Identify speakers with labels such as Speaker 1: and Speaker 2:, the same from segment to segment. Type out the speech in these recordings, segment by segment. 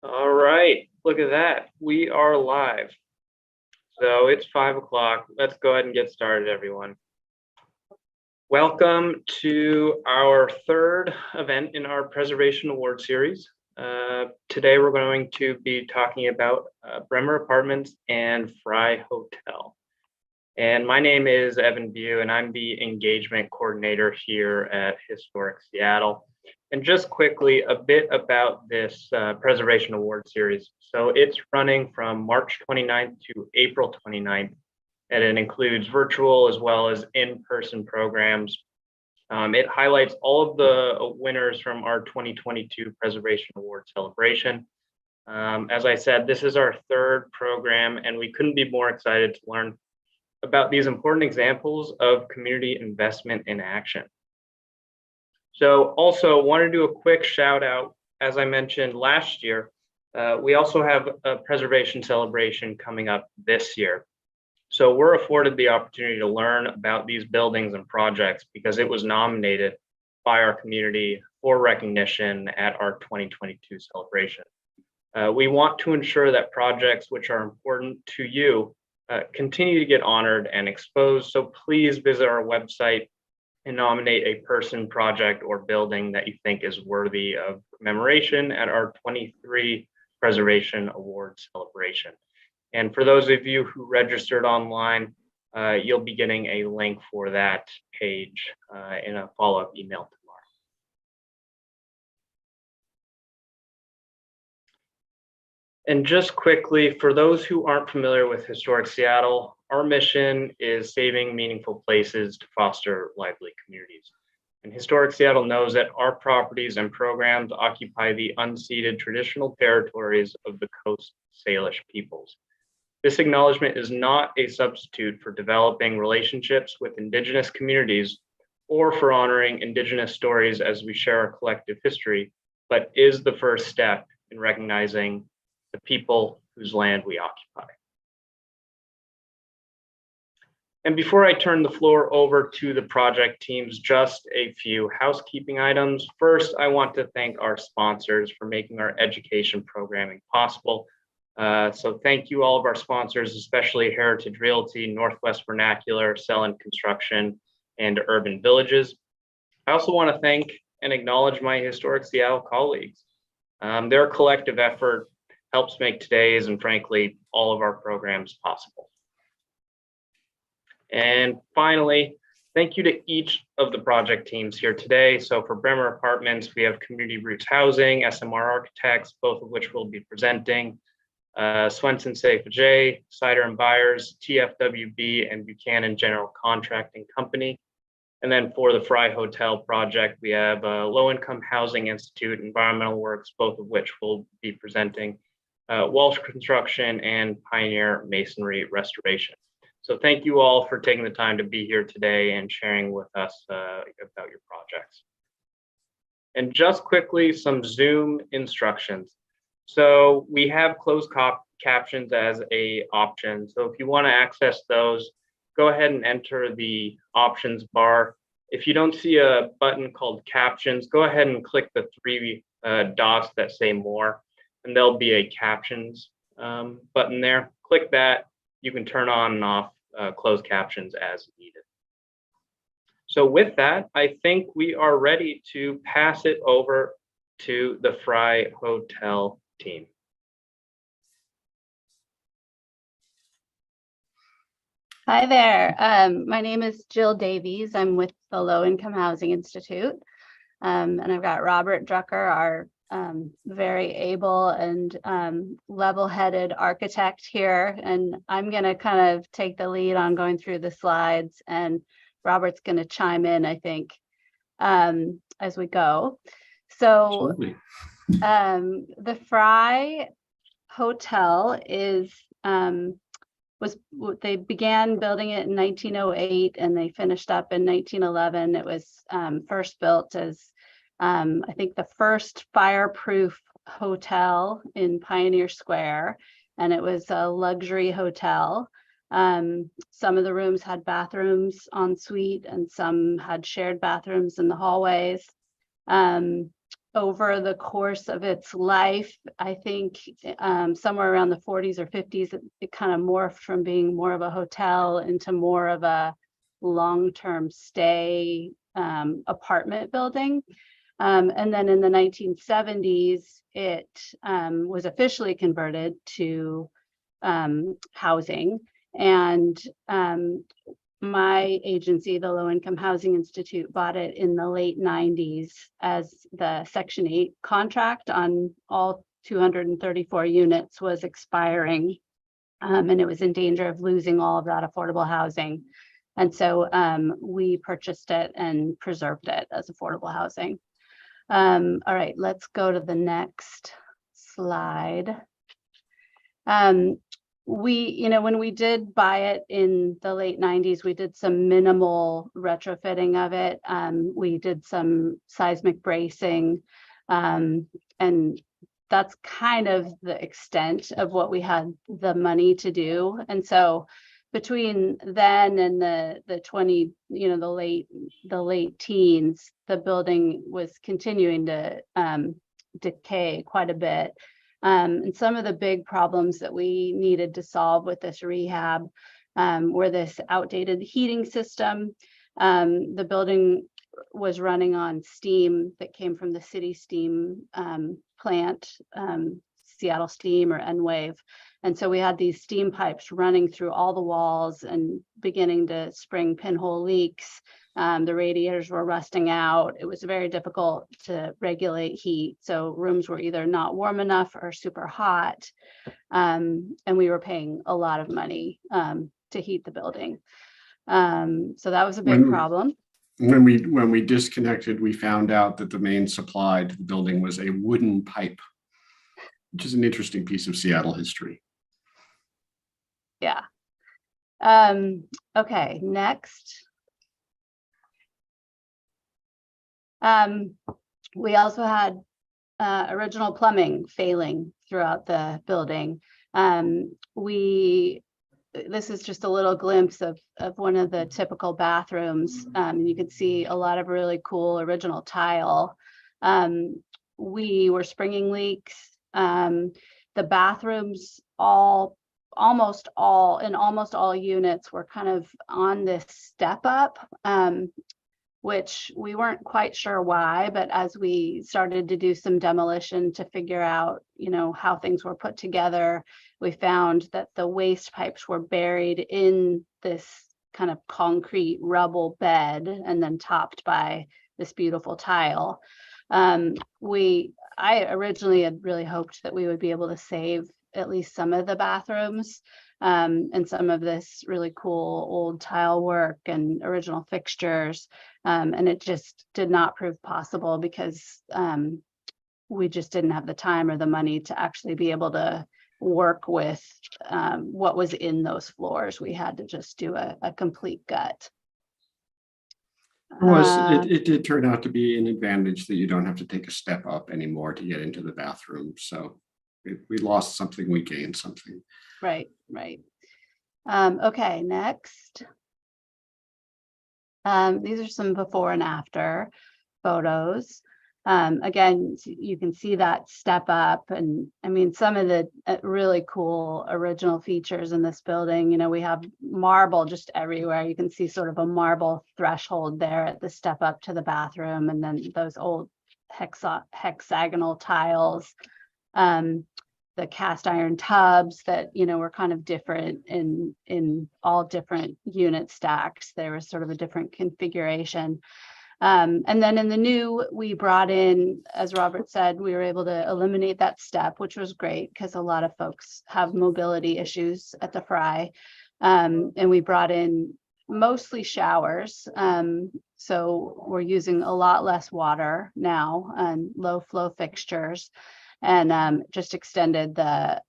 Speaker 1: All right, look at that. We are live. So it's 5 o'clock. Let's go ahead and get started, everyone. Welcome to our third event in our Preservation Award Series. Today we're going to be talking about Bremer Apartments and Frye Hotel. And my name is Evan Bew, and I'm the engagement coordinator here at Historic Seattle. And just quickly, a bit about this Preservation Award Series. So it's running from March 29th to April 29th, and it includes virtual as well as in-person programs. It highlights all of the winners from our 2022 Preservation Award celebration. As I said, this is our third program, and we couldn't be more excited to learn about these important examples of community investment in action. So also want to do a quick shout out. As I mentioned last year, we also have a preservation celebration coming up this year. So we're afforded the opportunity to learn about these buildings and projects because it was nominated by our community for recognition at our 2022 celebration. We want to ensure that projects which are important to you continue to get honored and exposed. So please visit our website and nominate a person, project, or building that you think is worthy of commemoration at our 23 Preservation Award celebration. And for those of you who registered online, you'll be getting a link for that page in a follow-up email tomorrow. And just quickly, for those who aren't familiar with Historic Seattle, our mission is saving meaningful places to foster lively communities. And Historic Seattle knows that our properties and programs occupy the unceded traditional territories of the Coast Salish peoples. This acknowledgement is not a substitute for developing relationships with Indigenous communities or for honoring Indigenous stories as we share our collective history, but is the first step in recognizing the people whose land we occupy. And before I turn the floor over to the project teams, just a few housekeeping items. First, I want to thank our sponsors for making our education programming possible. So thank you all of our sponsors, especially Heritage Realty, Northwest Vernacular, Selland Construction, and Urban Villages. I also want to thank and acknowledge my Historic Seattle colleagues. Their collective effort helps make today's and frankly, all of our programs possible. And finally, thank you to each of the project teams here today. So for Bremer Apartments, we have Community Roots Housing, SMR Architects, both of which will be presenting, Swenson Safe J, Sider and Byers, TFWB, and Buchanan General Contracting Company. And then for the Frye Hotel project, we have Low Income Housing Institute, Environmental Works, both of which will be presenting, Walsh Construction, and Pioneer Masonry Restoration. So thank you all for taking the time to be here today and sharing with us about your projects. And just quickly, some Zoom instructions. So we have closed captions as an option. So if you want to access those, go ahead and enter the options bar. If you don't see a button called captions, go ahead and click the three dots that say more, and there'll be a captions button there. Click that. You can turn on and off closed captions as needed. So with that, I think we are ready to pass it over to the Frye Hotel team.
Speaker 2: Hi there. My name is Jill Davies. I'm with the Low Income Housing Institute. And I've got Robert Drucker, our very able and level-headed architect here. And I'm going to kind of take the lead on going through the slides, and Robert's going to chime in, I think, as we go. So the Frye Hotel is they began building it in 1908 and they finished up in 1911. It was first built as I think the first fireproof hotel in Pioneer Square, and it was a luxury hotel. Some of the rooms had bathrooms en suite and some had shared bathrooms in the hallways. over the course of its life, I think somewhere around the 40s or 50s, it kind of morphed from being more of a hotel into more of a long-term stay apartment building. And then in the 1970s, it was officially converted to housing. And my agency, the Low Income Housing Institute, bought it in the late 90s as the Section 8 contract on all 234 units was expiring. And it was in danger of losing all of that affordable housing. And so we purchased it and preserved it as affordable housing. All right, let's go to the next slide. When we did buy it in the late 90s, we did some minimal retrofitting of it. We did some seismic bracing, and that's kind of the extent of what we had the money to do. And so between then and the late teens, the building was continuing to decay quite a bit. And some of the big problems that we needed to solve with this rehab were this outdated heating system. The building was running on steam that came from the city steam plant, Seattle Steam or N-Wave. And so we had these steam pipes running through all the walls and beginning to spring pinhole leaks. The radiators were rusting out. It was very difficult to regulate heat. So rooms were either not warm enough or super hot. And we were paying a lot of money to heat the building. So that was a big problem.
Speaker 3: When we disconnected, we found out that the main supply to the building was a wooden pipe, which is an interesting piece of Seattle history.
Speaker 2: Yeah. Okay, next. We also had original plumbing failing throughout the building. This is just a little glimpse of one of the typical bathrooms. You can see a lot of really cool original tile. We were springing leaks. The bathrooms almost all units were kind of on this step up, which we weren't quite sure why, but as we started to do some demolition to figure out, how things were put together, we found that the waste pipes were buried in this kind of concrete rubble bed and then topped by this beautiful tile. I originally had really hoped that we would be able to save at least some of the bathrooms and some of this really cool old tile work and original fixtures. And it just did not prove possible because we just didn't have the time or the money to actually be able to work with what was in those floors. We had to just do a complete gut.
Speaker 3: It did turn out to be an advantage that you don't have to take a step up anymore to get into the bathroom. So we lost something, we gained something.
Speaker 2: Right. Okay, next. These are some before and after photos. Again, you can see that step up, and I mean, some of the really cool original features in this building. We have marble just everywhere. You can see sort of a marble threshold there at the step up to the bathroom, and then those old hexagonal tiles. The cast iron tubs that were kind of different in all different unit stacks. There was sort of a different configuration. And then in the new, we brought in, as Robert said, we were able to eliminate that step, which was great because a lot of folks have mobility issues at the Frye. And we brought in mostly showers. So we're using a lot less water now and low flow fixtures. And just extended the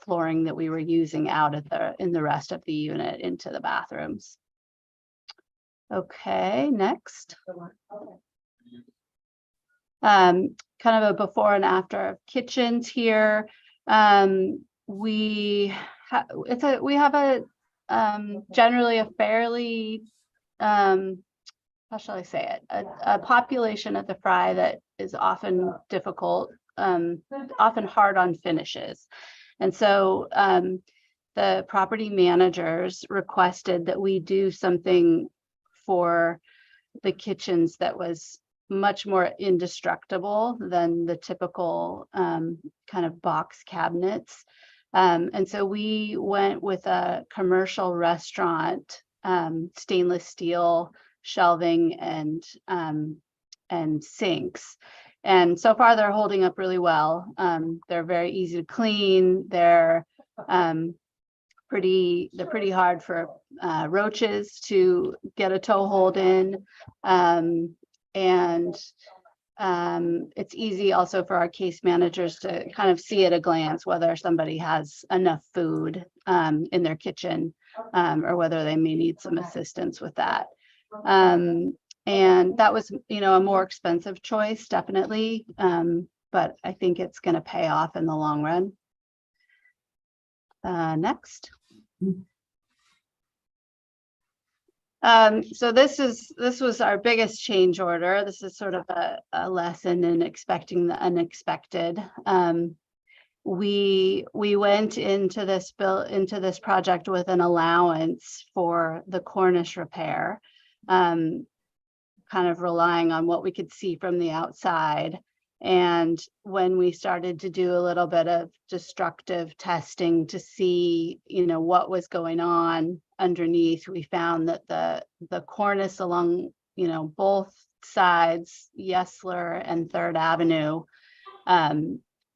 Speaker 2: flooring that we were using out in the rest of the unit into the bathrooms. Okay, next. Kind of a before and after of kitchens here. We have generally a fairly how how shall I say it, a population at the Frye that is often difficult, often hard on finishes. And so the property managers requested that we do something for the kitchens that was much more indestructible than the typical kind of box cabinets. And so we went with a commercial restaurant, stainless steel shelving and sinks. And so far they're holding up really well. They're very easy to clean. They're pretty hard for roaches to get a toe hold in. It's easy also for our case managers to kind of see at a glance whether somebody has enough food in their kitchen or whether they may need some assistance with that. And that was, a more expensive choice, definitely. But I think it's going to pay off in the long run. Next. So this was our biggest change order. This is sort of a lesson in expecting the unexpected. We went into this project with an allowance for the cornice repair, kind of relying on what we could see from the outside. And when we started to do a little bit of destructive testing to see, what was going on underneath, we found that the cornice along, both sides, Yesler and 3rd Avenue,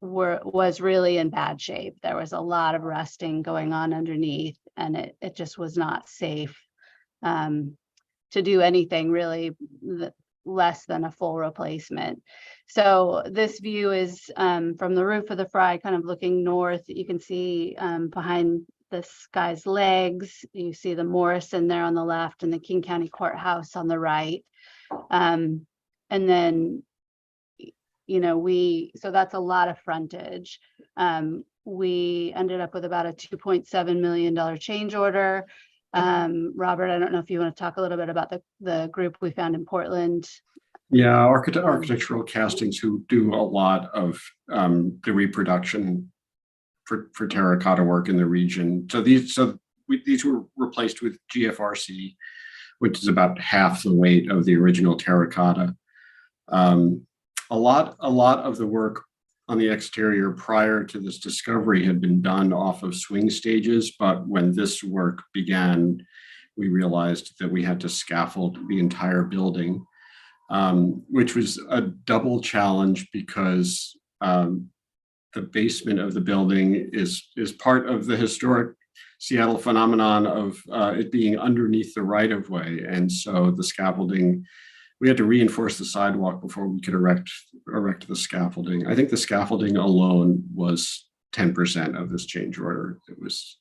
Speaker 2: was really in bad shape. There was a lot of rusting going on underneath, and it just was not safe to do anything really less than a full replacement. So this view is from the roof of the Frye, kind of looking north. You can see behind this guy's legs, you see the Morrison there on the left and the King County Courthouse on the right. And then, so that's a lot of frontage. We ended up with about a $2.7 million change order. Robert, I don't know if you want to talk a little bit about the group we found in Portland.
Speaker 3: Yeah, architectural castings who do a lot of the reproduction for terracotta work in the region. So these were replaced with GFRC, which is about half the weight of the original terracotta. A lot of the work on the exterior prior to this discovery had been done off of swing stages, but when this work began, we realized that we had to scaffold the entire building, which was a double challenge because the basement of the building is part of the historic Seattle phenomenon of it being underneath the right-of-way. And so the scaffolding, we had to reinforce the sidewalk before we could erect the scaffolding. I think the scaffolding alone was 10% of this change order. It was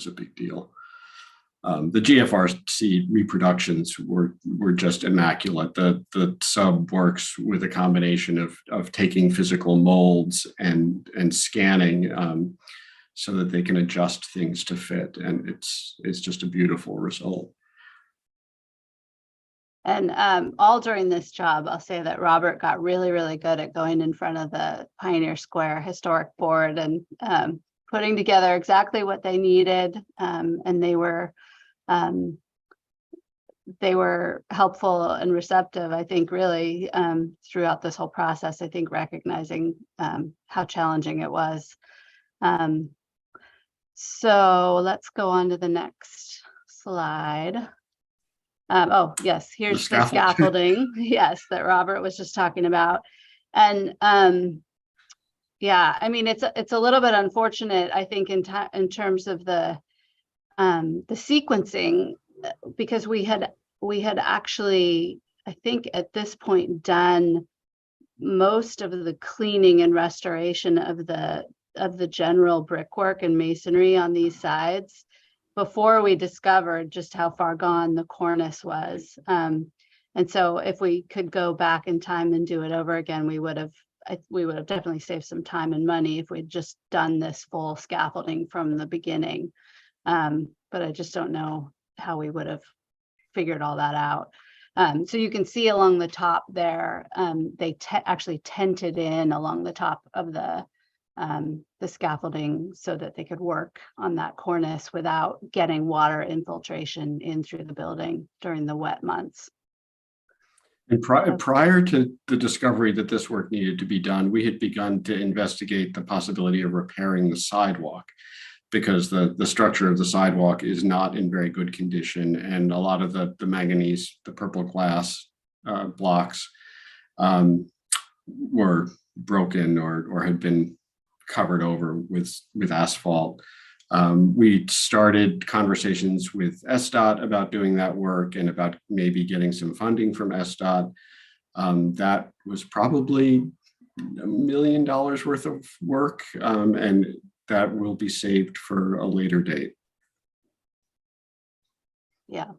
Speaker 3: a big deal. The GFRC reproductions were just immaculate. The sub works with a combination of taking physical molds and scanning so that they can adjust things to fit, and it's just a beautiful result.
Speaker 2: And all during this job, I'll say that Robert got really, really good at going in front of the Pioneer Square Historic Board and putting together exactly what they needed. And they were helpful and receptive, I think, really throughout this whole process, I think, recognizing how challenging it was. So let's go on to the next slide. Oh, yes, here's the scaffolding, yes, that Robert was just talking about. And yeah, I mean, it's a little bit unfortunate, I think, in terms of the sequencing, because we had actually, I think at this point, done most of the cleaning and restoration of the general brickwork and masonry on these sides before we discovered just how far gone the cornice was. And so if we could go back in time and do it over again, we would have definitely saved some time and money if we'd just done this full scaffolding from the beginning. But I just don't know how we would have figured all that out. So you can see along the top there, they actually tented in along the top of the scaffolding so that they could work on that cornice without getting water infiltration in through the building during the wet months.
Speaker 3: And prior to the discovery that this work needed to be done, we had begun to investigate the possibility of repairing the sidewalk, because the structure of the sidewalk is not in very good condition, and a lot of the manganese, the purple glass blocks were broken or had been covered over with asphalt. We started conversations with SDOT about doing that work and about maybe getting some funding from SDOT. That was probably $1 million worth of work, and that will be saved for a later date.
Speaker 2: Yeah.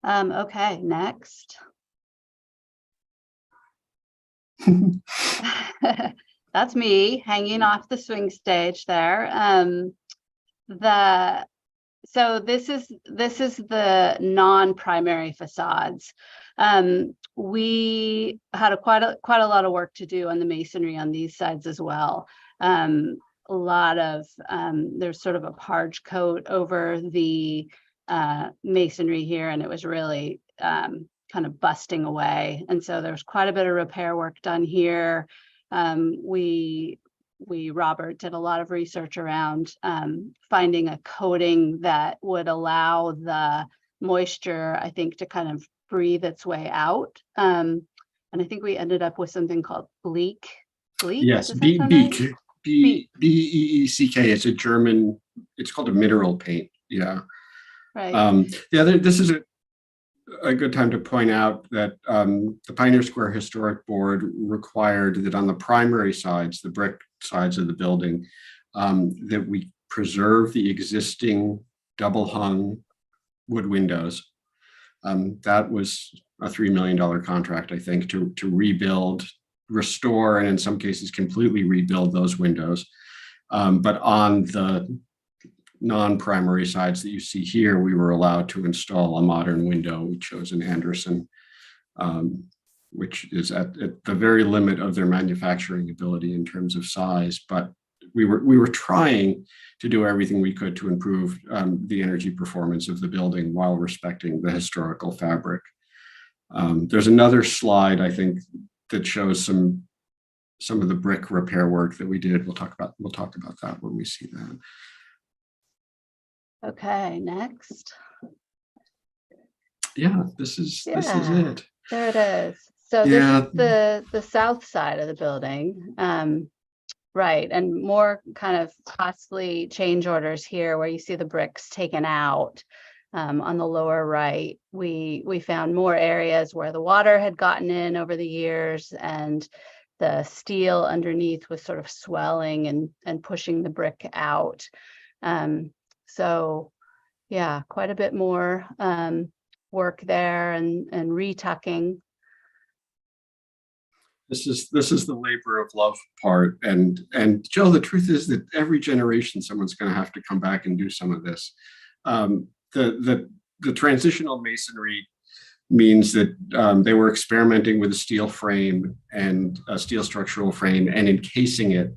Speaker 2: Okay, next. That's me hanging off the swing stage there. So this is the non-primary facades. We had quite a lot of work to do on the masonry on these sides as well. A lot of there's sort of a parge coat over the masonry here, and it was really kind of busting away. And so there's quite a bit of repair work done here. Robert did a lot of research around finding a coating that would allow the moisture, I think, to kind of breathe its way out. And I think we ended up with something called bleak.
Speaker 3: Yes, beek. Beeck. It's a German, it's called a mineral paint. Yeah.
Speaker 2: Right.
Speaker 3: This is a good time to point out that the Pioneer Square Historic Board required that on the primary sides, the brick sides of the building, that we preserve the existing double hung wood windows. That was a $3 million contract, I think, to rebuild, restore, and in some cases completely rebuild those windows. But on the non-primary sides that you see here, we were allowed to install a modern window. We chose an Anderson, which is at the very limit of their manufacturing ability in terms of size. But we were trying to do everything we could to improve the energy performance of the building while respecting the historical fabric. There's another slide, I think, that shows some of the brick repair work that we did. We'll talk about that when we see that.
Speaker 2: Okay, next.
Speaker 3: Yeah, this is it.
Speaker 2: There it is. So this is the south side of the building. Right, and more kind of costly change orders here where you see the bricks taken out. On the lower right, we found more areas where the water had gotten in over the years, and the steel underneath was sort of swelling and pushing the brick out. So yeah, quite a bit more work there and retucking.
Speaker 3: This is the labor of love part, and Jill, the truth is that every generation someone's going to have to come back and do some of this. The transitional masonry means that they were experimenting with a steel frame and a steel structural frame and encasing it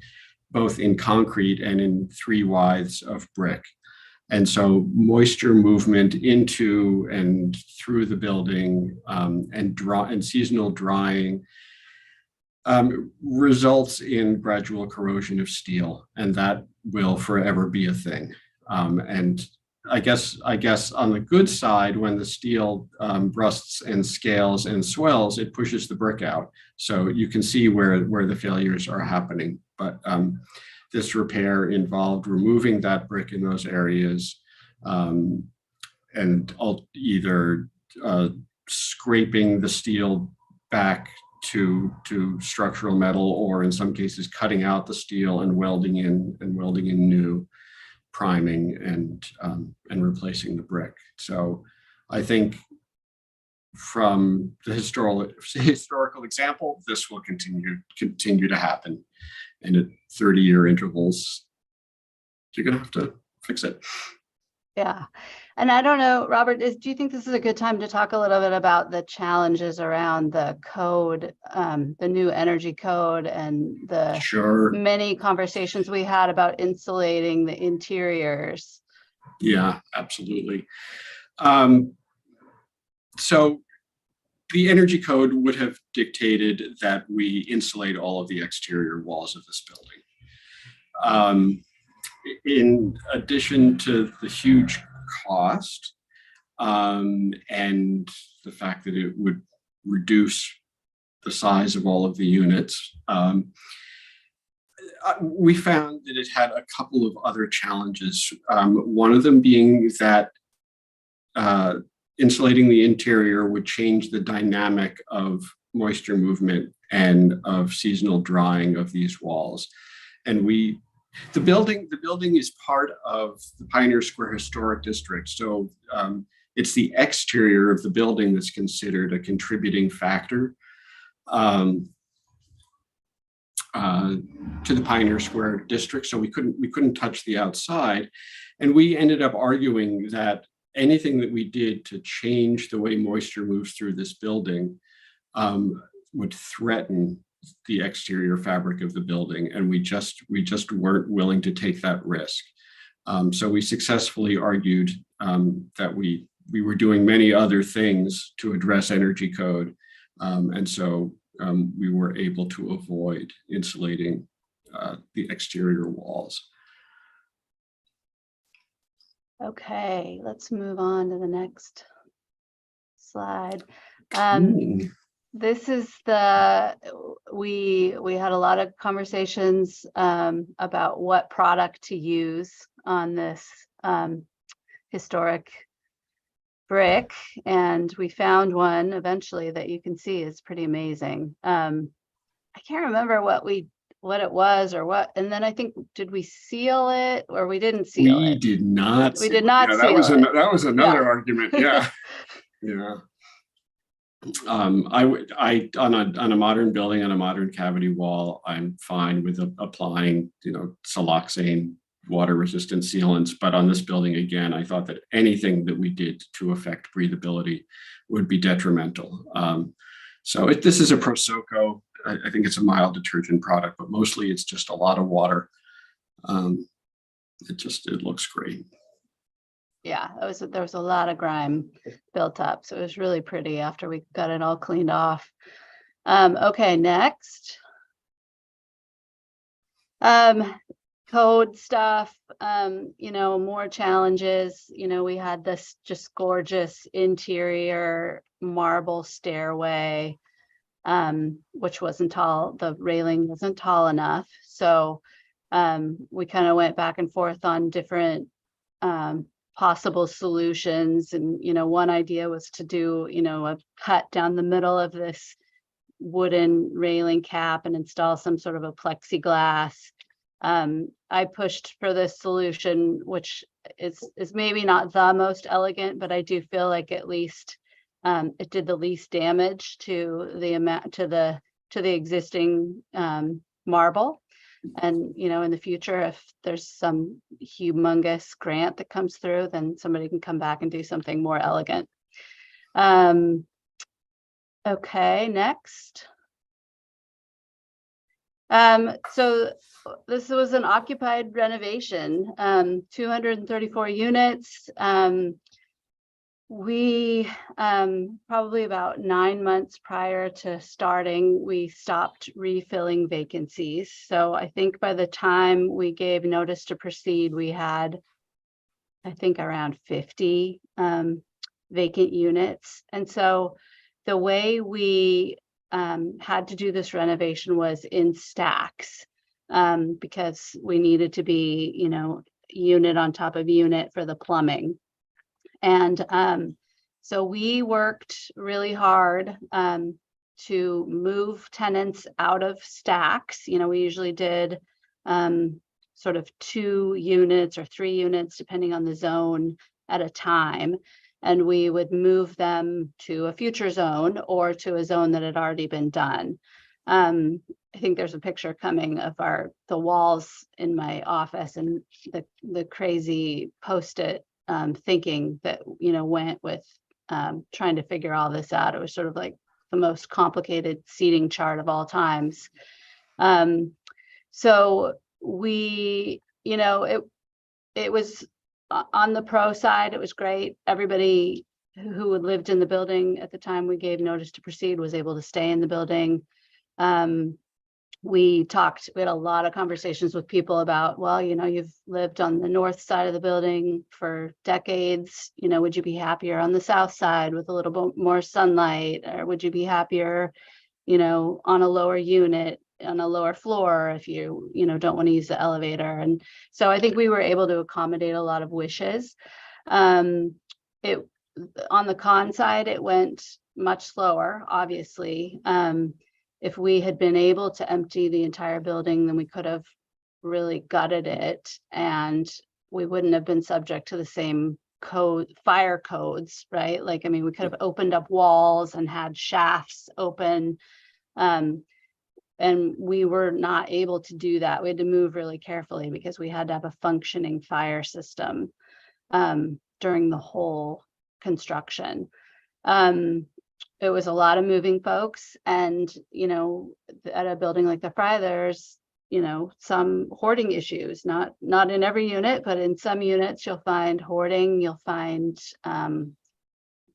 Speaker 3: both in concrete and in 3 withes of brick. And so moisture movement into and through the building and seasonal drying results in gradual corrosion of steel, and that will forever be a thing. And I guess on the good side, when the steel rusts and scales and swells, it pushes the brick out. So you can see where the failures are happening. But this repair involved removing that brick in those areas and either scraping the steel back to structural metal, or in some cases cutting out the steel and welding in new, priming and replacing the brick. So I think from the historical example, this will continue to happen, and at 30-year intervals, you're going to have to fix it.
Speaker 2: Yeah. And I don't know, Robert, do you think this is a good time to talk a little bit about the challenges around the code, the new energy code, and the
Speaker 3: Sure.
Speaker 2: many conversations we had about insulating the interiors?
Speaker 3: Yeah, absolutely. So the energy code would have dictated that we insulate all of the exterior walls of this building. In addition to the huge cost and the fact that it would reduce the size of all of the units, we found that it had a couple of other challenges. One of them being that insulating the interior would change the dynamic of moisture movement and of seasonal drying of these walls. And the building is part of the Pioneer Square Historic District. So it's the exterior of the building that's considered a contributing factor to the Pioneer Square District. So we couldn't touch the outside. And we ended up arguing that anything that we did to change the way moisture moves through this building would threaten the exterior fabric of the building, and we just weren't willing to take that risk. So we successfully argued that we were doing many other things to address energy code, and so we were able to avoid insulating the exterior walls.
Speaker 2: Okay, let's move on to the next slide. This is we had a lot of conversations about what product to use on this historic brick, and we found one eventually that you can see is pretty amazing. I can't remember what it was or what, and then I think, did we seal it or we didn't seal it?
Speaker 3: We did not.
Speaker 2: We did not seal it.
Speaker 3: That was another argument. Yeah. Yeah. On a modern building, on a modern cavity wall, I'm fine with applying, siloxane water resistant sealants. But on this building, again, I thought that anything that we did to affect breathability would be detrimental. So this is a Prosoco. I think it's a mild detergent product, but mostly it's just a lot of water. It looks great.
Speaker 2: Yeah, there was a lot of grime built up, so it was really pretty after we got it all cleaned off. Okay, next. Code stuff, more challenges. We had this just gorgeous interior marble stairway, which wasn't tall. The railing wasn't tall enough. So we kind of went back and forth on different possible solutions. And, one idea was to do, a cut down the middle of this wooden railing cap and install some sort of a plexiglass. I pushed for this solution, which is maybe not the most elegant, but I do feel like at least it did the least damage to the existing marble. And, in the future, if there's some humongous grant that comes through, then somebody can come back and do something more elegant. Okay, next. So this was an occupied renovation, 234 units. We probably about 9 months prior to starting, we stopped refilling vacancies. So I think by the time we gave notice to proceed, we had, I think, around 50 vacant units. And so the way we had to do this renovation was in stacks, because we needed to be, unit on top of unit for the plumbing. And so we worked really hard to move tenants out of stacks. We usually did sort of 2 units or 3 units, depending on the zone, at a time. And we would move them to a future zone or to a zone that had already been done. I think there's a picture coming of the walls in my office and the crazy Post-it thinking that, went with trying to figure all this out. It was sort of like the most complicated seating chart of all times. So we, it was on the pro side, it was great. Everybody who had lived in the building at the time we gave notice to proceed was able to stay in the building. We had a lot of conversations with people about, well, you've lived on the north side of the building for decades, would you be happier on the south side with a little bit more sunlight, or would you be happier, on a lower unit, on a lower floor, if you don't want to use the elevator? And so I think we were able to accommodate a lot of wishes. On the con side, it went much slower, obviously. If we had been able to empty the entire building, then we could have really gutted it, and we wouldn't have been subject to the same fire codes, right? Like, I mean, we could have opened up walls and had shafts open, and we were not able to do that. We had to move really carefully because we had to have a functioning fire system during the whole construction. It was a lot of moving folks, and at a building like the Frye, there's some hoarding issues, not in every unit, but in some units you'll find hoarding, you'll find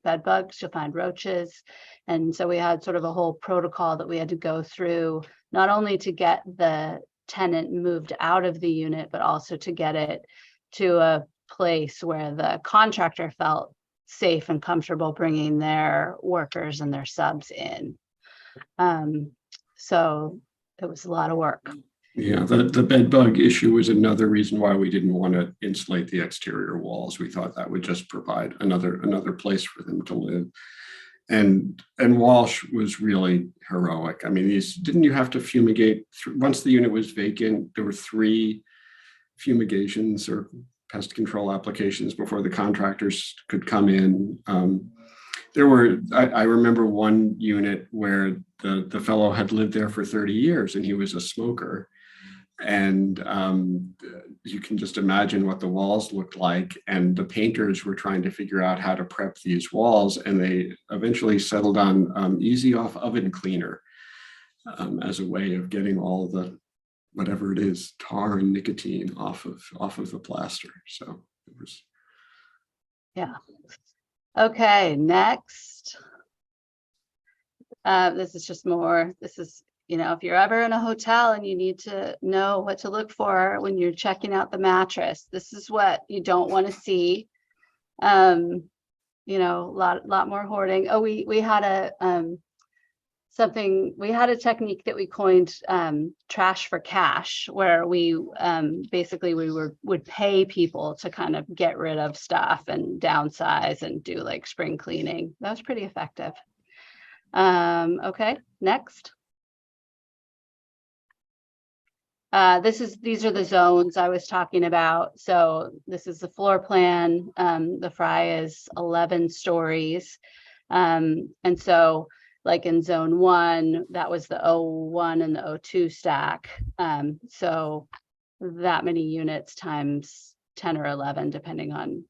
Speaker 2: bed bugs, you'll find roaches. And so we had sort of a whole protocol that we had to go through, not only to get the tenant moved out of the unit, but also to get it to a place where the contractor felt safe and comfortable bringing their workers and their subs in. So it was a lot of work.
Speaker 3: Yeah, the bed bug issue was another reason why we didn't want to insulate the exterior walls. We thought that would just provide another place for them to live. And Walsh was really heroic. I mean, didn't you have to fumigate once the unit was vacant? There were 3 fumigations or pest control applications before the contractors could come in. I remember one unit where the fellow had lived there for 30 years and he was a smoker. And you can just imagine what the walls looked like. And the painters were trying to figure out how to prep these walls. And they eventually settled on easy off oven cleaner as a way of getting all the, whatever it is, tar and nicotine off of the plaster. So it was.
Speaker 2: Yeah. Okay, next. This is just more, if you're ever in a hotel and you need to know what to look for when you're checking out the mattress, this is what you don't want to see. A lot more hoarding. Oh, we had a technique that we coined trash for cash, where we basically would pay people to kind of get rid of stuff and downsize and do like spring cleaning. That was pretty effective. Okay, next. These are the zones I was talking about. So this is the floor plan. The Frye is 11 stories. And so like in zone 1, that was the 01 and the 02 stack. So that many units times 10 or 11, depending on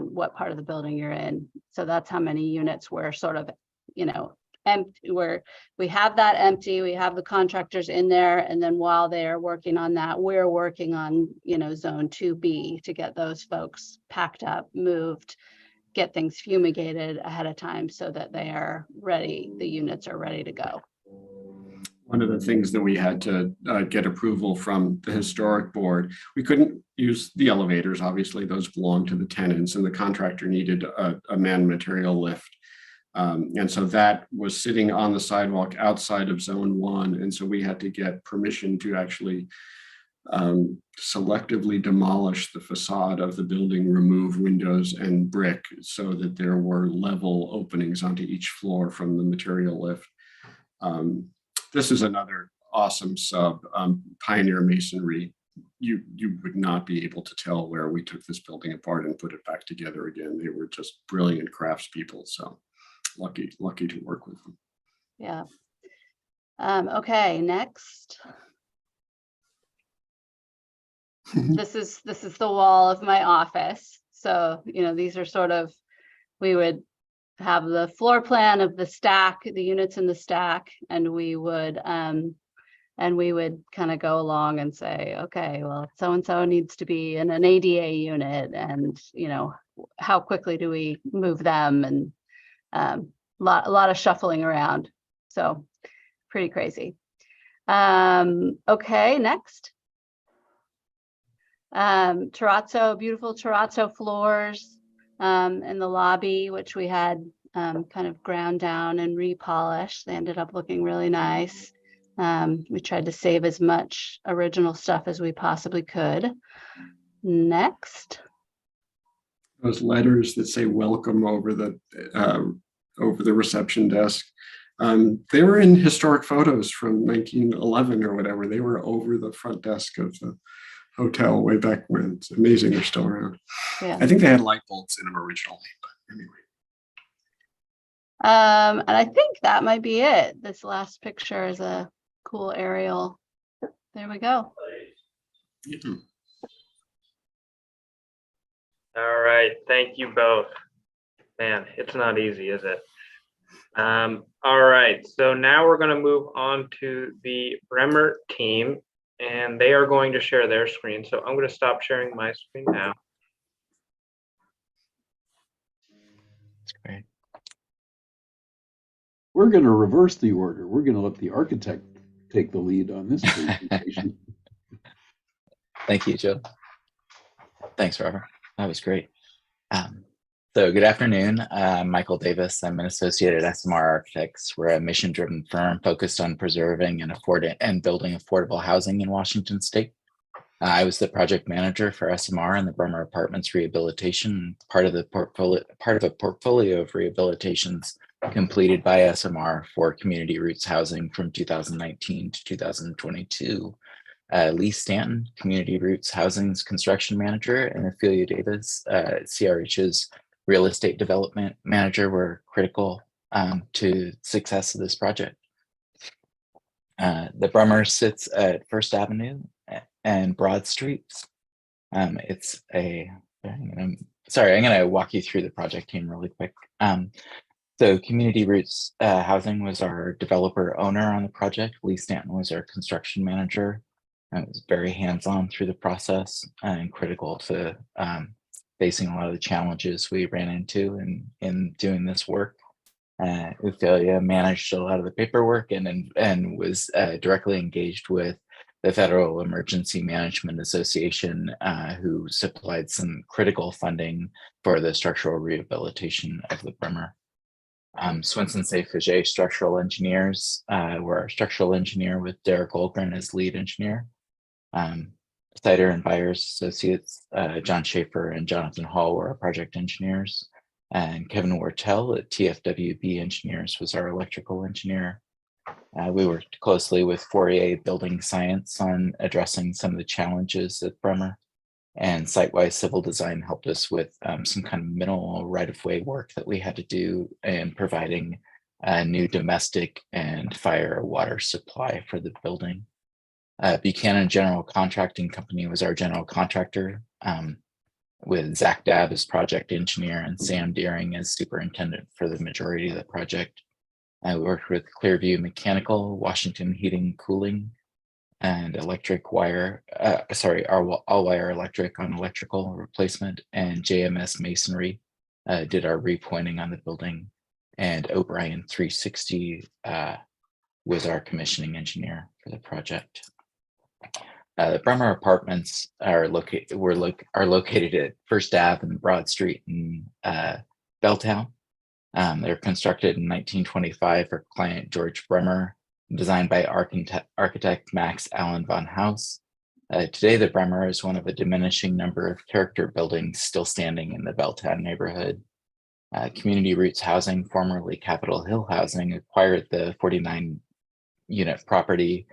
Speaker 2: what part of the building you're in. So that's how many units were sort of, empty, where we have that empty, we have the contractors in there, and then while they're working on that, we're working on zone 2B to get those folks packed up, moved, get things fumigated ahead of time so that they are ready, the units are ready to go.
Speaker 3: One of the things that we had to get approval from the historic board, we couldn't use the elevators, obviously those belong to the tenants, and the contractor needed a manned material lift. And so that was sitting on the sidewalk outside of zone 1. And so we had to get permission to actually selectively demolish the facade of the building, remove windows and brick so that there were level openings onto each floor from the material lift. This is another awesome sub, Pioneer Masonry. You would not be able to tell where we took this building apart and put it back together again. They were just brilliant craftspeople. So lucky to work with them.
Speaker 2: Yeah. Okay, next. This is the wall of my office. So, these are sort of, we would have the floor plan of the stack, the units in the stack, and we would kind of go along and say, okay, well, so-and-so needs to be in an ADA unit, and, how quickly do we move them, and a lot of shuffling around. So pretty crazy. Okay, next. Terrazzo, beautiful terrazzo floors in the lobby, which we had kind of ground down and repolished. They ended up looking really nice. We tried to save as much original stuff as we possibly could. Next.
Speaker 3: Those letters that say welcome over the reception desk. They were in historic photos from 1911 or whatever. They were over the front desk of the hotel way back when. It's amazing they're still around.
Speaker 2: Yeah.
Speaker 3: I think they had light bulbs in them originally, but anyway.
Speaker 2: And I think that might be it. This last picture is a cool aerial. There we go.
Speaker 3: Yeah.
Speaker 1: All right, thank you both. Man, it's not easy, is it? All right, so now we're going to move on to the Bremer team, and they are going to share their screen. So I'm going to stop sharing my screen now.
Speaker 4: That's great.
Speaker 5: We're going to reverse the order. We're going to let the architect take the lead on this presentation.
Speaker 4: Thank you, Jill. Thanks, Robert. That was great. So good afternoon. I'm Michael Davis. I'm an associate at SMR Architects. We're a mission-driven firm focused on preserving and building affordable housing in Washington State. I was the project manager for SMR and the Bremer Apartments rehabilitation, part of a portfolio of rehabilitations completed by SMR for Community Roots Housing from 2019 to 2022. Lee Stanton, Community Roots Housing's construction manager, and Ophelia Davis, CRH's real estate development manager, were critical to success of this project. The Bremer sits at First Avenue and Broad Streets. I'm going to walk you through the project team really quick. So Community Roots Housing was our developer owner on the project. Lee Stanton was our construction manager. I was very hands-on through the process and critical to facing a lot of the challenges we ran into in doing this work. Ophelia managed a lot of the paperwork and was directly engaged with the Federal Emergency Management Association, who supplied some critical funding for the structural rehabilitation of the Bremer. Swenson Faget Structural Engineers were our structural engineer, with Derek Olgren as lead engineer. Sider and Byers Associates, John Schaefer and Jonathan Hall, were our project engineers. And Kevin Wortell at TFWB Engineers was our electrical engineer. We worked closely with Fourier Building Science on addressing some of the challenges at Bremer. And Sitewise Civil Design helped us with some kind of minimal right-of-way work that we had to do in providing a new domestic and fire water supply for the building. Buchanan General Contracting Company was our general contractor, with Zach Dabb as project engineer and Sam Deering as superintendent for the majority of the project. I worked with Clearview Mechanical, Washington Heating Cooling, and electric wire, all wire electric on electrical replacement, and JMS Masonry did our repointing on the building, and O'Brien 360 was our commissioning engineer for the project. The Bremer Apartments are located at First Ave and Broad Street in Belltown. They're constructed in 1925 for client George Bremer, designed by architect Max Allen von Haus. Today, the Bremer is one of a diminishing number of character buildings still standing in the Belltown neighborhood. Community Roots Housing, formerly Capitol Hill Housing, acquired the 49-unit property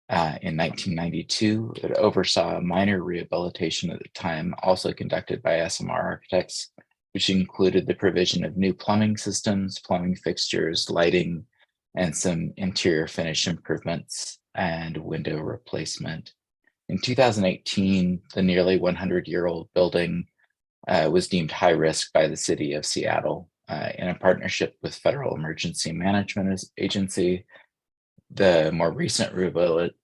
Speaker 4: in 1992. It oversaw a minor rehabilitation at the time, also conducted by SMR Architects, which included the provision of new plumbing systems, plumbing fixtures, lighting, and some interior finish improvements and window replacement. In 2018, the nearly 100-year-old building was deemed high risk by the city of Seattle. In a partnership with Federal Emergency Management Agency, the more recent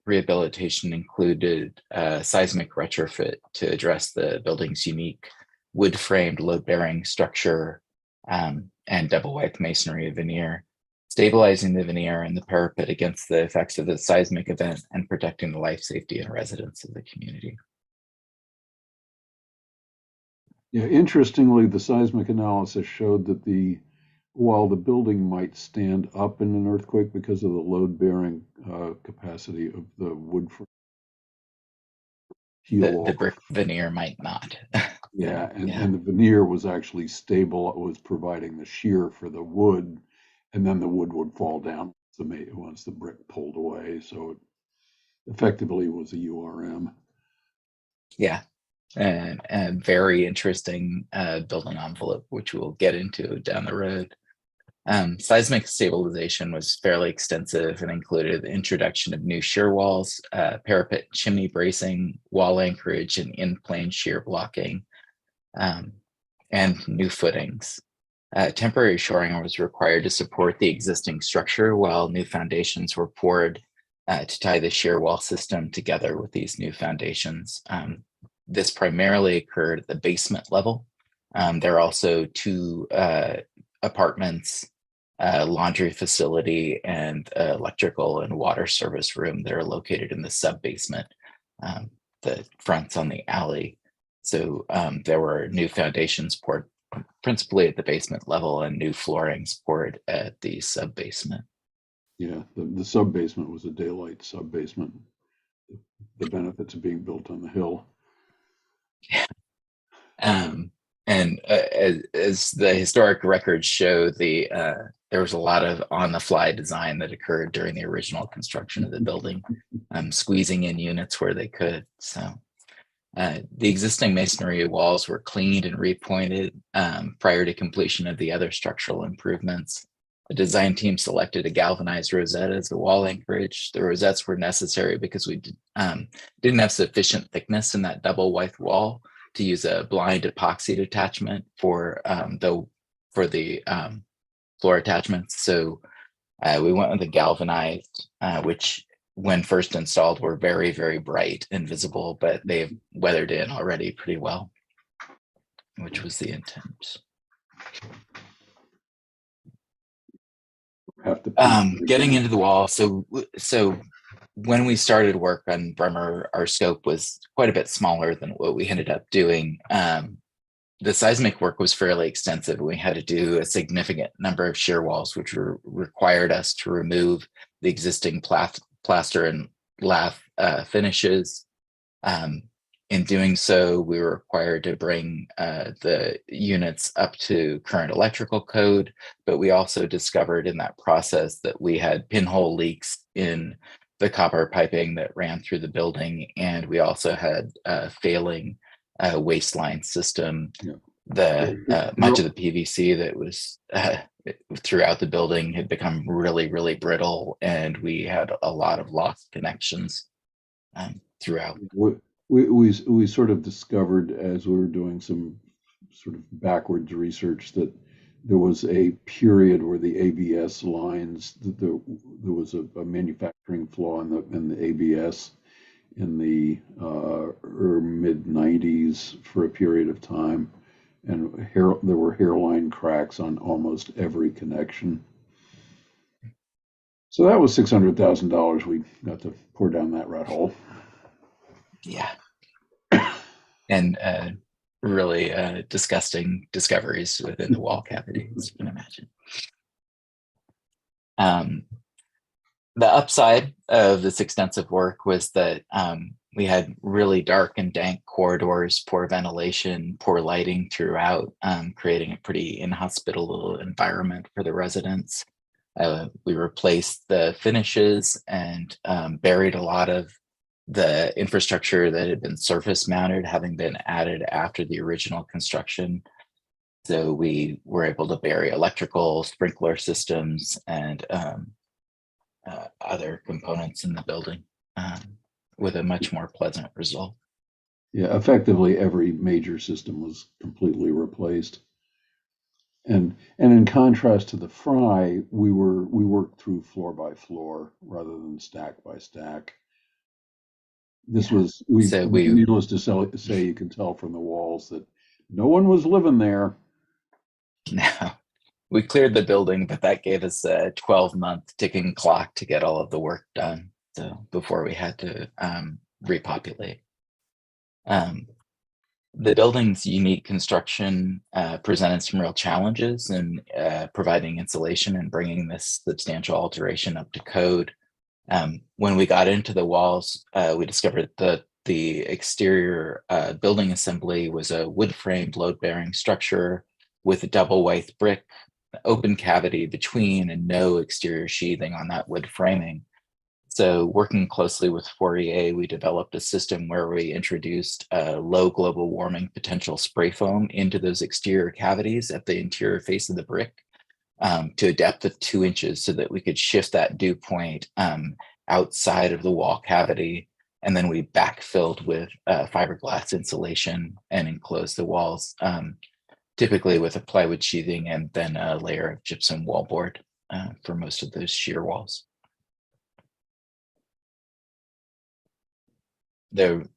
Speaker 4: rehabilitation included seismic retrofit to address the building's unique wood-framed load-bearing structure and double-wide masonry veneer, stabilizing the veneer and the parapet against the effects of the seismic event and protecting the life safety and residents of the community.
Speaker 5: Yeah, interestingly, the seismic analysis showed that while the building might stand up in an earthquake because of the load-bearing capacity of the wood
Speaker 4: The brick veneer might not.
Speaker 5: Yeah, and the veneer was actually stable. It was providing the shear for the wood, and then the wood would fall down once the brick pulled away. So it effectively was a URM.
Speaker 4: Yeah, and very interesting building envelope, which we'll get into down the road. Seismic stabilization was fairly extensive and included the introduction of new shear walls, parapet chimney bracing, wall anchorage, and in-plane shear blocking, and new footings. Temporary shoring was required to support the existing structure, while new foundations were poured to tie the shear wall system together with these new foundations. This primarily occurred at the basement level. There are also two apartments, laundry facility, and electrical and water service room that are located in the sub-basement. The front's on the alley. So there were new foundations poured principally at the basement level and new floorings poured at the sub-basement.
Speaker 5: Yeah, the sub-basement was a daylight sub-basement. The benefits of being built on the hill.
Speaker 4: Yeah. And as the historic records show, there was a lot of on-the-fly design that occurred during the original construction of the building, squeezing in units where they could. So the existing masonry walls were cleaned and repointed prior to completion of the other structural improvements. The design team selected a galvanized rosette as the wall anchorage. The rosettes were necessary because we didn't have sufficient thickness in that double white wall to use a blind epoxy attachment for the floor attachments. So we went with the galvanized, which when first installed were very, very bright and visible, but they've weathered in already pretty well, which was the intent. Getting into the wall. So when we started work on Bremer, our scope was quite a bit smaller than what we ended up doing. The seismic work was fairly extensive. We had to do a significant number of shear walls, which required us to remove the existing plaster and lath finishes. In doing so, we were required to bring the units up to current electrical code, but we also discovered in that process that we had pinhole leaks in the copper piping that ran through the building, and we also had a failing waistline system. Yeah. Much of the PVC that was throughout the building had become really, really brittle, and we had a lot of lost connections throughout.
Speaker 5: We sort of discovered as we were doing some sort of backwards research that there was a period where the ABS lines, there was a manufacturing flaw in the ABS in the mid 90s for a period of time, and there were hairline cracks on almost every connection. So that was $600,000 we got to pour down that rat hole.
Speaker 4: Yeah. And really disgusting discoveries within the wall cavity, as you can imagine. The upside of this extensive work was that we had really dark and dank corridors, poor ventilation, poor lighting throughout, creating a pretty inhospitable environment for the residents. We replaced the finishes and buried a lot of the infrastructure that had been surface mounted, having been added after the original construction. So we were able to bury electrical, sprinkler systems, and other components in the building with a much more pleasant result.
Speaker 5: Yeah, effectively every major system was completely replaced. And in contrast to the Frye, we worked through floor by floor rather than stack by stack. This was
Speaker 4: So we
Speaker 5: needless to say, you can tell from the walls that no one was living there.
Speaker 4: now we cleared the building, but that gave us a 12-month ticking clock to get all of the work done. So before we had to repopulate. The building's unique construction presented some real challenges in providing insulation and bringing this substantial alteration up to code. When we got into the walls, we discovered that the exterior building assembly was a wood-framed load-bearing structure with a double white brick, open cavity between, and no exterior sheathing on that wood framing. So working closely with Fourier, we developed a system where we introduced low global warming potential spray foam into those exterior cavities at the interior face of the brick to a depth of 2 inches so that we could shift that dew point outside of the wall cavity. And then we backfilled with fiberglass insulation and enclosed the walls, typically with a plywood sheathing and then a layer of gypsum wallboard for most of those shear walls. The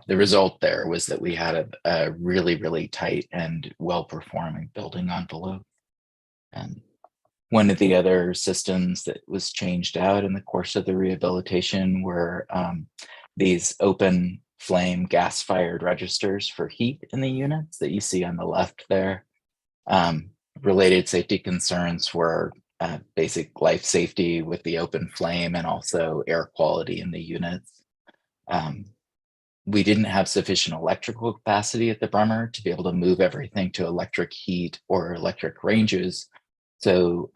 Speaker 4: result there was that we had a really, really tight and well-performing building envelope. And one of the other systems that was changed out in the course of the rehabilitation were these open flame gas-fired registers for heat in the units that you see on the left there. Related safety concerns were basic life safety with the open flame and also air quality in the units. We didn't have sufficient electrical capacity at the Bremer to be able to move everything to electric heat or electric ranges. So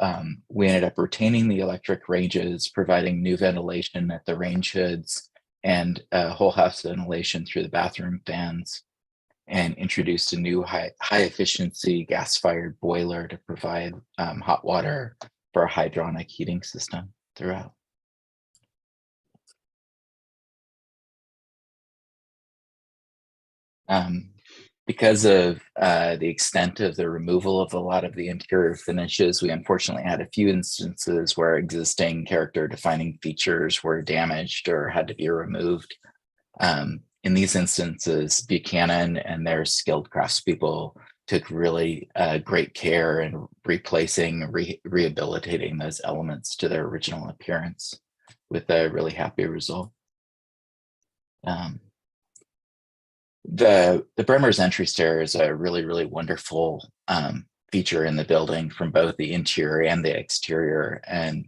Speaker 4: we ended up retaining the electric ranges, providing new ventilation at the range hoods and whole house ventilation through the bathroom fans, and introduced a new high efficiency gas-fired boiler to provide hot water for a hydronic heating system throughout. Because of the extent of the removal of a lot of the interior finishes, we unfortunately had a few instances where existing character defining features were damaged or had to be removed. In these instances, Buchanan and their skilled craftspeople took really great care in replacing, rehabilitating those elements to their original appearance with a really happy result. The Bremer's entry stair is a really, really wonderful feature in the building from both the interior and the exterior. And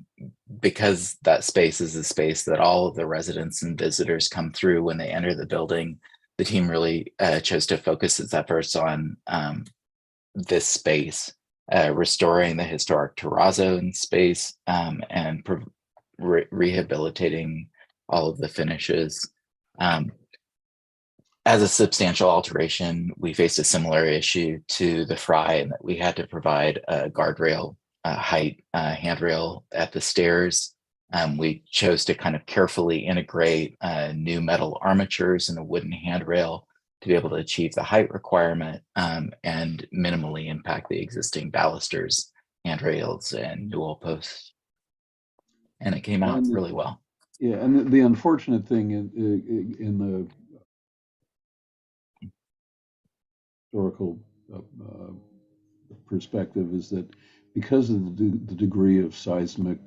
Speaker 4: because that space is a space that all of the residents and visitors come through when they enter the building, the team really chose to focus its efforts on this space, restoring the historic terrazzo in space and rehabilitating all of the finishes. As a substantial alteration, we faced a similar issue to the Frye in that we had to provide a guardrail height handrail at the stairs. We chose to kind of carefully integrate new metal armatures and a wooden handrail to be able to achieve the height requirement and minimally impact the existing balusters, handrails, and newel posts. And it came out really well.
Speaker 5: Yeah, and the unfortunate thing in the historical perspective is that because of the degree of seismic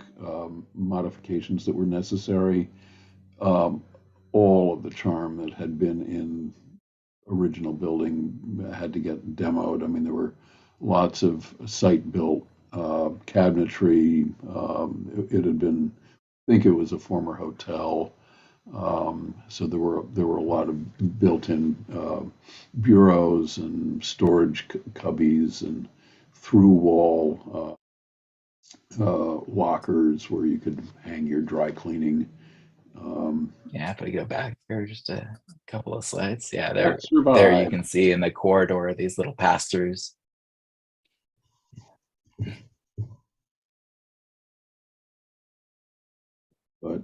Speaker 5: modifications that were necessary, all of the charm that had been in original building had to get demoed. I mean, there were lots of site-built cabinetry. It had been, I think it was a former hotel. So there were a lot of built-in bureaus and storage cubbies and through-wall lockers where you could hang your dry cleaning.
Speaker 4: Yeah, if we go back here just a couple of slides, yeah,
Speaker 5: That
Speaker 4: there you
Speaker 5: survived.
Speaker 4: can see in the corridor these little pass-throughs.
Speaker 5: But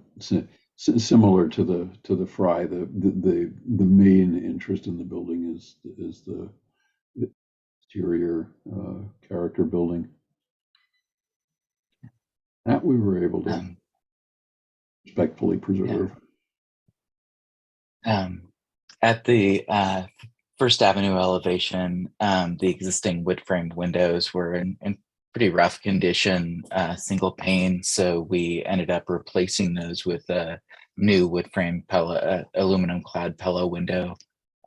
Speaker 5: similar to the Frye. The main interest in the building is the exterior character building. That we were able to respectfully preserve.
Speaker 4: At the First Avenue elevation, the existing wood frame windows were in pretty rough condition, single pane. So we ended up replacing those with a new wood frame aluminum clad Pella window,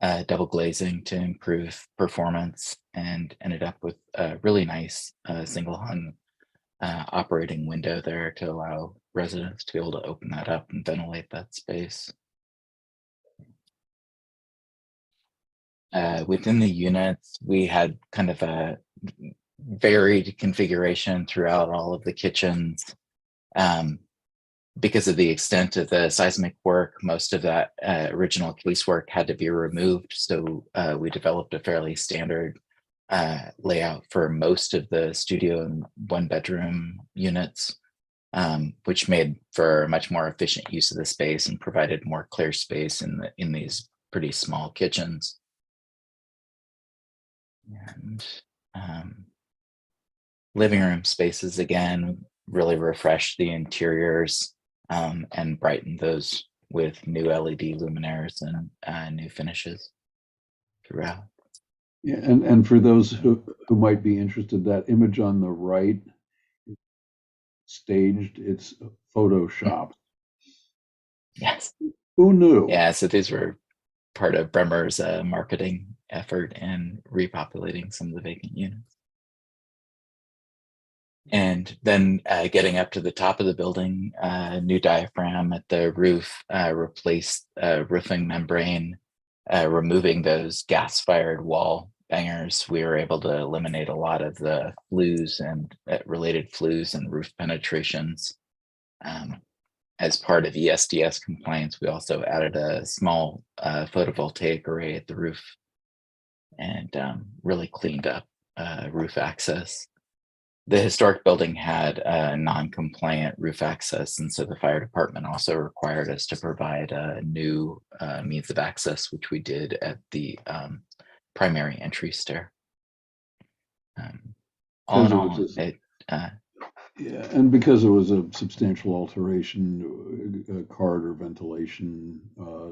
Speaker 4: double glazing to improve performance, and ended up with a really nice single hung operating window there to allow residents to be able to open that up and ventilate that space. Within the units, we had kind of a varied configuration throughout all of the kitchens. Because of the extent of the seismic work, most of that original casework had to be removed. So we developed a fairly standard layout for most of the studio and 1-bedroom units, which made for a much more efficient use of the space and provided more clear space in these pretty small kitchens. And living room spaces, again, really refreshed the interiors and brightened those with new LED luminaires and new finishes throughout.
Speaker 5: Yeah, and for those who might be interested, that image on the right, staged, it's Photoshop.
Speaker 4: Yes.
Speaker 5: Who knew?
Speaker 4: Yeah, so these were part of Bremer's marketing effort in repopulating some of the vacant units. And then getting up to the top of the building, new diaphragm at the roof, replaced roofing membrane, removing those gas-fired wall bangers. We were able to eliminate a lot of the flues and related flues and roof penetrations. As part of ESDS compliance, we also added a small photovoltaic array at the roof and really cleaned up roof access. The historic building had a non-compliant roof access, and so the fire department also required us to provide a new means of access, which we did at the primary entry stair. All in all,
Speaker 5: yeah, and because it was a substantial alteration, corridor ventilation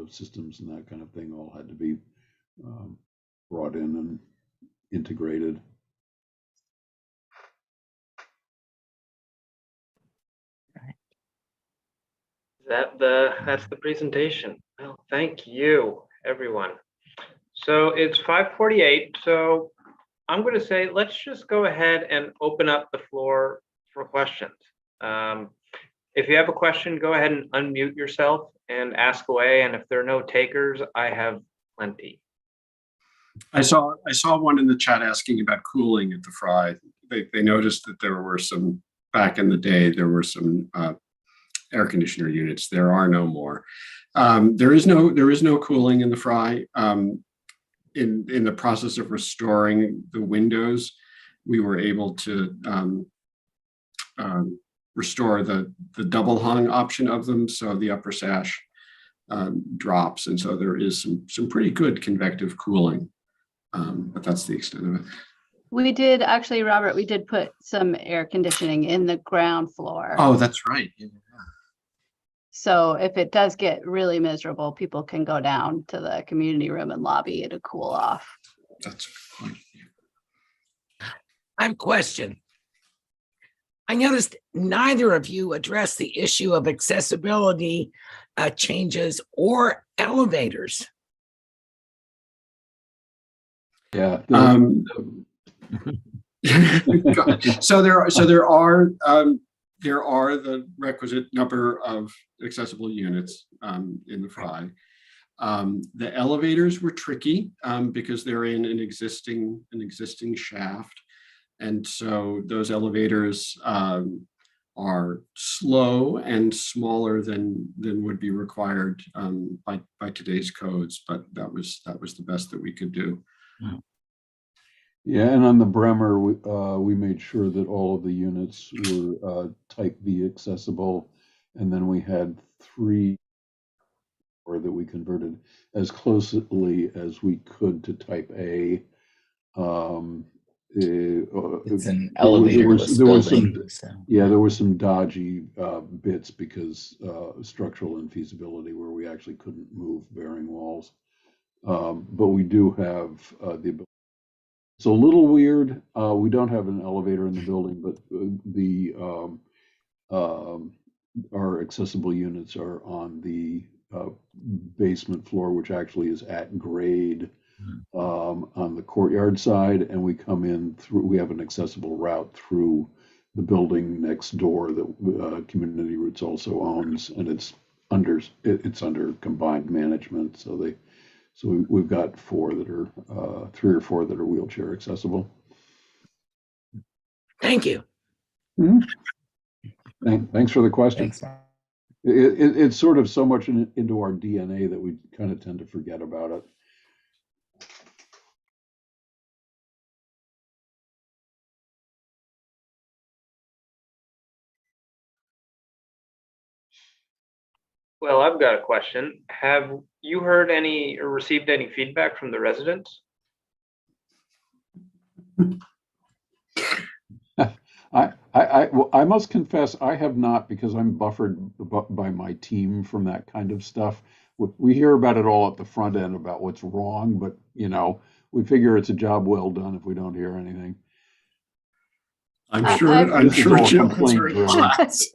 Speaker 5: systems and that kind of thing all had to be brought in and integrated.
Speaker 1: That's the presentation. Well, thank you, everyone. So it's 5:48. So I'm going to say, let's just go ahead and open up the floor for questions. If you have a question, go ahead and unmute yourself and ask away. And if there are no takers, I have plenty.
Speaker 3: I saw one in the chat asking about cooling at the Frye. They noticed that there were some, back in the day, there were some air conditioner units. There are no more. There is no cooling in the Frye. In the process of restoring the windows, we were able to restore the double hung option of them, so the upper sash drops, and so there is some pretty good convective cooling, but that's the extent of it.
Speaker 2: We did actually, Robert, we did put some air conditioning in the ground floor.
Speaker 3: Oh, that's right. Yeah.
Speaker 2: So if it does get really miserable, people can go down to the community room and lobby to cool off.
Speaker 3: That's a good point.
Speaker 6: I have a question. I noticed neither of you addressed the issue of accessibility changes or elevators.
Speaker 5: Yeah.
Speaker 3: So there are the requisite number of accessible units in the Frye. The elevators were tricky because they're in an existing shaft, and so those elevators are slow and smaller than would be required by today's codes. But that was the best that we could do.
Speaker 5: Yeah, and on the Bremer, we made sure that all of the units were Type B accessible, and then we had 3 or that we converted as closely as we could to type A.
Speaker 4: It's an
Speaker 5: there
Speaker 4: elevatorless building.
Speaker 5: there was some dodgy bits because structural infeasibility where we actually couldn't move bearing walls. But we do have the ability. It's a little weird. We don't have an elevator in the building, but our accessible units are on the basement floor, which actually is at grade on the courtyard side, and we come in through. We have an accessible route through the building next door that Community Roots also owns, and it's under combined management. So we've got 4 that are 3 or 4 that are wheelchair accessible.
Speaker 6: Thank you.
Speaker 5: Thanks for the question.
Speaker 4: Thanks.
Speaker 5: It's sort of so much into our DNA that we kind of tend to forget about it.
Speaker 1: Well, I've got a question. Have you heard any or received any feedback from the residents?
Speaker 5: I must confess I have not, because I'm buffered by my team from that kind of stuff. We hear about it all at the front end about what's wrong, but we figure it's a job well done if we don't hear anything.
Speaker 3: I'm sure Jill has heard
Speaker 2: lots.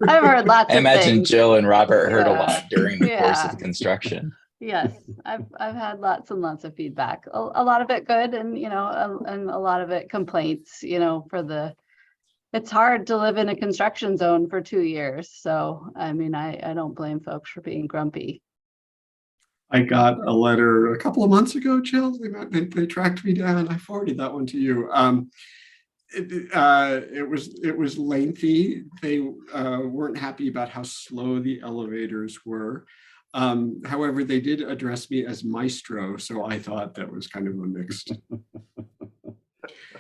Speaker 2: I've heard lots
Speaker 4: I
Speaker 2: of
Speaker 4: imagine
Speaker 2: things.
Speaker 4: Jill and Robert heard a lot during the course of construction.
Speaker 2: Yes, I've had lots and lots of feedback. A lot of it good, and and a lot of it complaints. It's hard to live in a construction zone for 2 years. So I mean, I don't blame folks for being grumpy.
Speaker 3: I got a letter a couple of months ago, Jill. They tracked me down. I forwarded that one to you. It was lengthy. They weren't happy about how slow the elevators were. However, they did address me as maestro, so I thought that was kind of a mixed.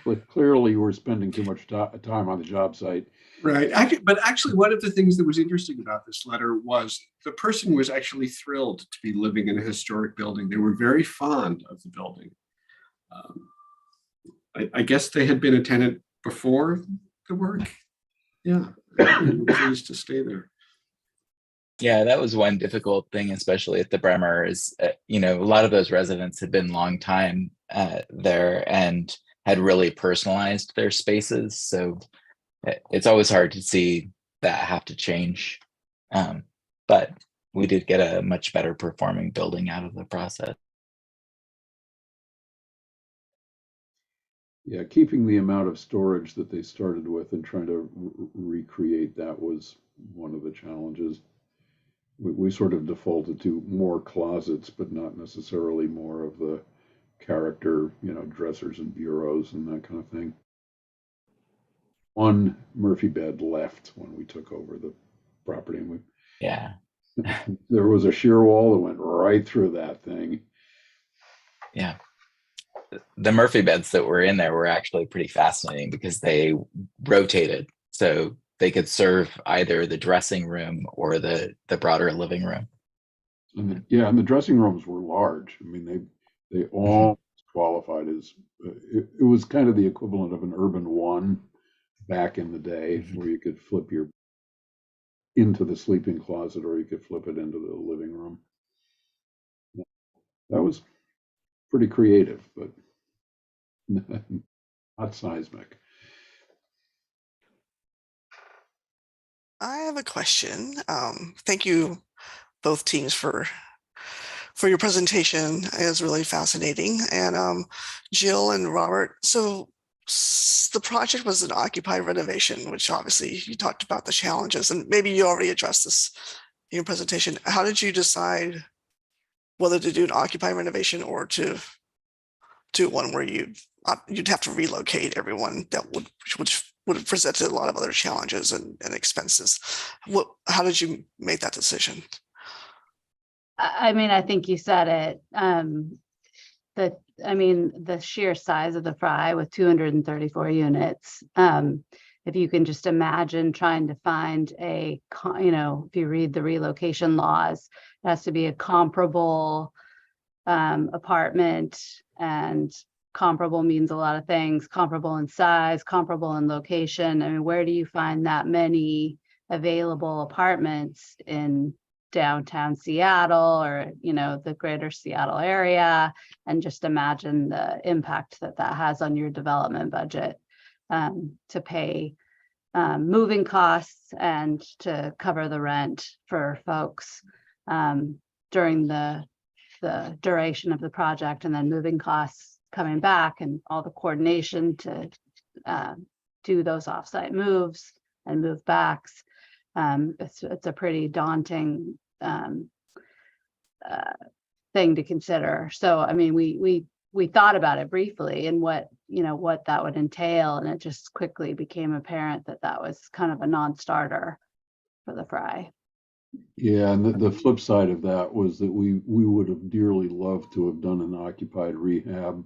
Speaker 5: But clearly, you were spending too much time on the job site.
Speaker 3: Right. But actually, one of the things that was interesting about this letter was the person was actually thrilled to be living in a historic building. They were very fond of the building. I guess they had been a tenant before the work. Yeah, they were pleased to stay there.
Speaker 4: Yeah, that was one difficult thing, especially at the Bremer, is a lot of those residents had been long time there and had really personalized their spaces. So it's always hard to see that have to change. But we did get a much better performing building out of the process.
Speaker 5: Yeah, keeping the amount of storage that they started with and trying to recreate that was one of the challenges. We sort of defaulted to more closets, but not necessarily more of the character, dressers and bureaus and that kind of thing. One Murphy bed left when we took over the property, and there was a shear wall that went right through that thing.
Speaker 4: Yeah. The Murphy beds that were in there were actually pretty fascinating because they rotated. So they could serve either the dressing room or the broader living room.
Speaker 5: And the dressing rooms were large. I mean, they all qualified as, it was kind of the equivalent of an urban one back in the day, where you could flip your into the sleeping closet or you could flip it into the living room. That was pretty creative, but not seismic.
Speaker 7: I have a question. Thank you, both teams, for your presentation. It was really fascinating. And Jill and Robert, so the project was an occupied renovation, which obviously you talked about the challenges, and maybe you already addressed this in your presentation. How did you decide whether to do an occupied renovation or to do one where you'd have to relocate everyone, which would have presented a lot of other challenges and expenses? How did you make that decision?
Speaker 2: I mean, I think you said it. The sheer size of the Frye with 234 units, if you can just imagine trying to find if you read the relocation laws, it has to be a comparable apartment, and comparable means a lot of things, comparable in size, comparable in location. I mean, where do you find that many available apartments in downtown Seattle or, the greater Seattle area? And just imagine the impact that has on your development budget, to pay moving costs and to cover the rent for folks during the duration of the project, and then moving costs coming back and all the coordination to do those offsite moves and move backs. It's a pretty daunting thing to consider. So, I mean, we thought about it briefly and what that would entail, and it just quickly became apparent that was kind of a non-starter for the Frye.
Speaker 5: Yeah, and the flip side of that was that we would have dearly loved to have done an occupied rehab.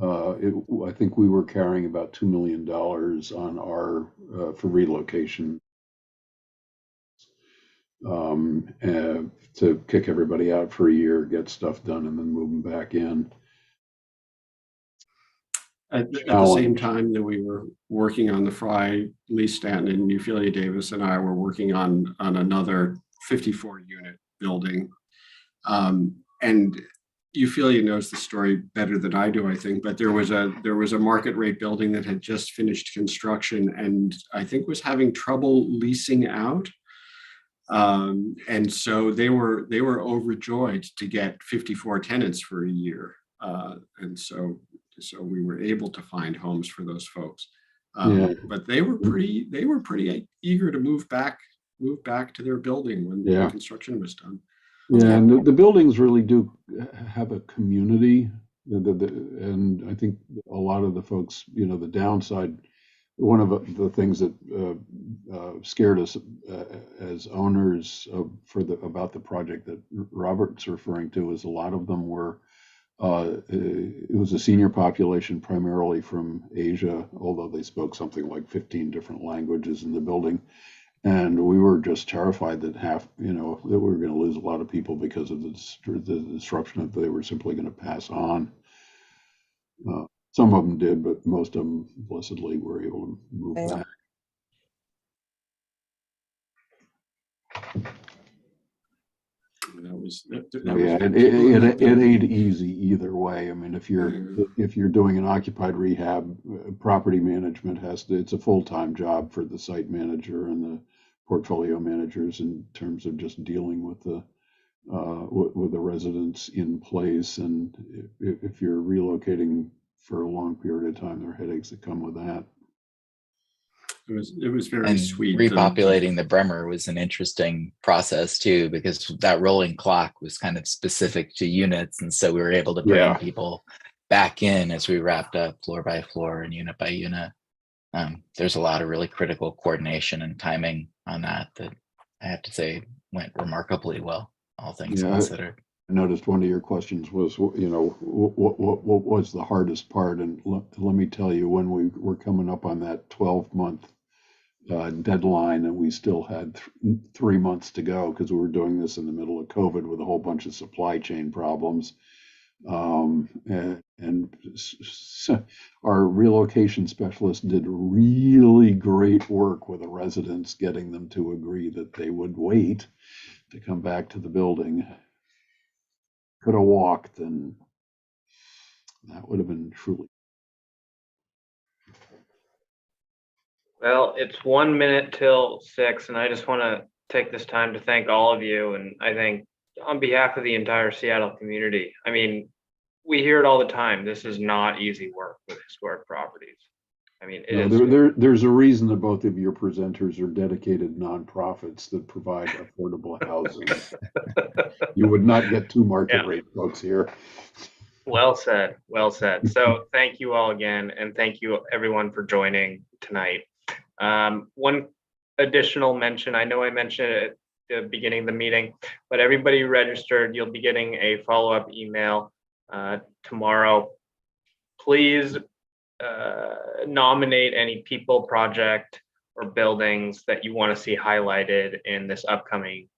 Speaker 5: I think we were carrying about $2 million on our for relocation, to kick everybody out for a year, get stuff done, and then move them back in.
Speaker 3: At the same time that we were working on the Frye, Lee Stanton and Yesler Davis and I were working on another 54-unit building. And Yesler knows the story better than I do, I think, but there was a market rate building that had just finished construction and I think was having trouble leasing out. And so they were overjoyed to get 54 tenants for a year. And so we were able to find homes for those folks. But they were pretty eager to move back to their building when the construction was done.
Speaker 5: Yeah, and the buildings really do have a community, and I think a lot of the folks, the downside, one of the things that scared us as owners about the project that Robert's referring to is a lot of them were, it was a senior population primarily from Asia, although they spoke something like 15 different languages in the building. And we were just terrified that that we were going to lose a lot of people because of the disruption that they were simply going to pass on. Some of them did, but most of them, blessedly, were able to move back. It ain't easy either way. I mean, if you're doing an occupied rehab, property management it's a full-time job for the site manager and the portfolio managers in terms of just dealing with the residents in place. And if you're relocating for a long period of time, there are headaches that come with that.
Speaker 3: It was very sweet.
Speaker 4: Repopulating the Bremer was an interesting process too, because that rolling clock was kind of specific to units. And so we were able to bring people back in as we wrapped up floor by floor and unit by unit. There's a lot of really critical coordination and timing on that I have to say went remarkably well, all things considered.
Speaker 5: I noticed one of your questions was, what was the hardest part? And let me tell you, when we were coming up on that 12-month deadline, and we still had 3 months to go because we were doing this in the middle of COVID with a whole bunch of supply chain problems. And our relocation specialist did really great work with the residents, getting them to agree that they would wait to come back to the building. Could have walked, and that would have been truly.
Speaker 1: Well, it's 1 minute till 6, and I just want to take this time to thank all of you. And I think on behalf of the entire Seattle community, I mean, we hear it all the time. This is not easy work with historic properties. I mean,
Speaker 5: there's a reason that both of your presenters are dedicated nonprofits that provide affordable housing. You would not get two market rate folks here.
Speaker 1: Well said. Well said. So thank you all again, and thank you everyone for joining tonight. One additional mention, I know I mentioned it at the beginning of the meeting, but everybody registered, you'll be getting a follow-up email tomorrow. Please nominate any people, project, or buildings that you want to see highlighted in this upcoming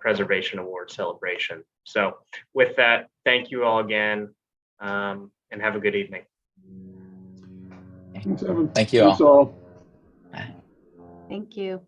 Speaker 1: Preservation Award celebration. So with that, thank you all again, and have a good evening.
Speaker 5: Thanks, Evan.
Speaker 4: Thank you
Speaker 5: Thanks
Speaker 4: all.
Speaker 5: all.
Speaker 2: Thank you.